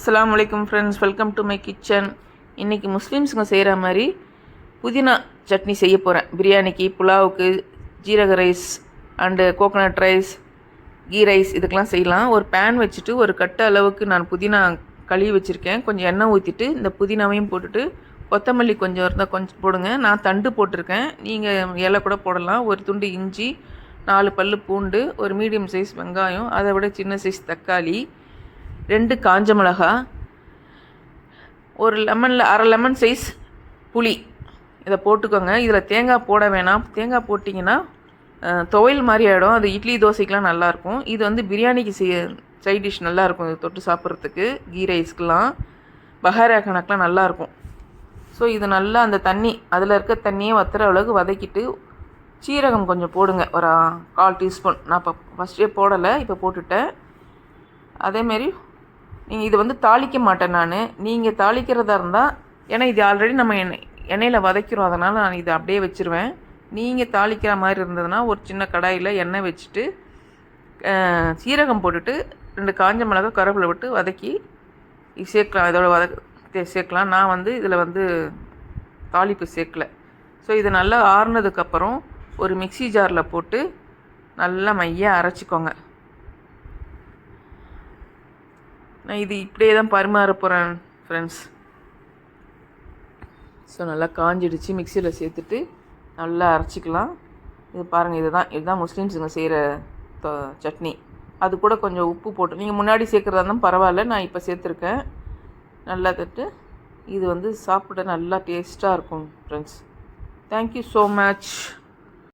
அஸ்ஸலாமு அலைக்கும் friends, welcome to my kitchen. இன்றைக்கி முஸ்லீம்ஸுங்க செய்கிற மாதிரி புதினா சட்னி செய்ய போகிறேன். பிரியாணிக்கு, புலாவுக்கு, ஜீரக rice and coconut rice, ghee rice இதுக்கெலாம் செய்யலாம். ஒரு பேன் வச்சுட்டு ஒரு கட்டு அளவுக்கு நான் புதினா கழுவி வச்சுருக்கேன். கொஞ்சம் எண்ணெய் ஊற்றிட்டு இந்த புதினாவையும் போட்டுட்டு கொத்தமல்லி கொஞ்சம் இருந்தால் கொஞ்சம் போடுங்க. நான் தண்டு போட்டிருக்கேன், நீங்கள் இலை கூட போடலாம். ஒரு துண்டு இஞ்சி, 4 பல்லு பூண்டு, ஒரு மீடியம் சைஸ் வெங்காயம், அதை விட சின்ன சைஸ் தக்காளி, 2 காஞ்ச மிளகா, ஒரு லெமனில் அரை லெமன் சைஸ் புளி, இதை போட்டுக்கோங்க. இதில் தேங்காய் போட வேணாம். தேங்காய் போட்டிங்கன்னா துவையல் மாதிரி ஆகிடும். அது இட்லி தோசைக்கெலாம் நல்லாயிருக்கும். இது வந்து பிரியாணிக்கு சைட் டிஷ் நல்லாயிருக்கும். இது தொட்டு சாப்பிட்றதுக்கு, கீ ரைஸ்க்கெலாம், பஹாரா கணக்கெலாம் நல்லாயிருக்கும். ஸோ இது நல்லா அந்த தண்ணி, அதில் இருக்க தண்ணியை வத்துற அளவுக்கு வதக்கிட்டு சீரகம் கொஞ்சம் போடுங்க, ஒரு 1/4 டீஸ்பூன். நான் இப்போ ஃபஸ்ட்டே போடலை, இப்போ போட்டுட்டேன். அதேமாரி நீங்கள் இது வந்து தாளிக்க மாட்டேன் நான். நீங்கள் தாளிக்கிறதா இருந்தால், ஏன்னா இது ஆல்ரெடி நம்ம எண்ணெயில் வதக்கிறோம், அதனால் நான் இதை அப்படியே வச்சுருவேன். நீங்கள் தாளிக்கிற மாதிரி இருந்ததுன்னா ஒரு சின்ன கடாயில் எண்ணெய் வச்சுட்டு சீரகம் போட்டுட்டு 2 காஞ்ச மிளகா, கருவேப்பிலை விட்டு வதக்கி சேர்க்கலாம். இதோட சேர்க்கலாம். நான் வந்து இதில் வந்து தாளிப்பு சேர்க்கலை. ஸோ இது நல்லா ஆறுனதுக்கப்புறம் ஒரு மிக்ஸி ஜாரில் போட்டு நல்லா மையாக அரைச்சிக்கோங்க. நான் இது இப்படியே தான் பரிமாற போகிறேன் ஃப்ரெண்ட்ஸ். ஸோ நல்லா காஞ்சிடுச்சு. மிக்சியில் சேர்த்துட்டு நல்லா அரைச்சிக்கலாம். இது பாருங்கள், இதுதான் முஸ்லீம்ஸுங்க செய்கிற சட்னி. அது கூட கொஞ்சம் உப்பு போட்டு, நீங்கள் முன்னாடி சேர்க்குறதா இருந்தாலும் பரவாயில்ல, நான் இப்போ சேர்த்துருக்கேன். நல்லா தட்டு. இது வந்து சாப்பிட நல்லா டேஸ்ட்டாக இருக்கும் ஃப்ரெண்ட்ஸ். Thank you so much.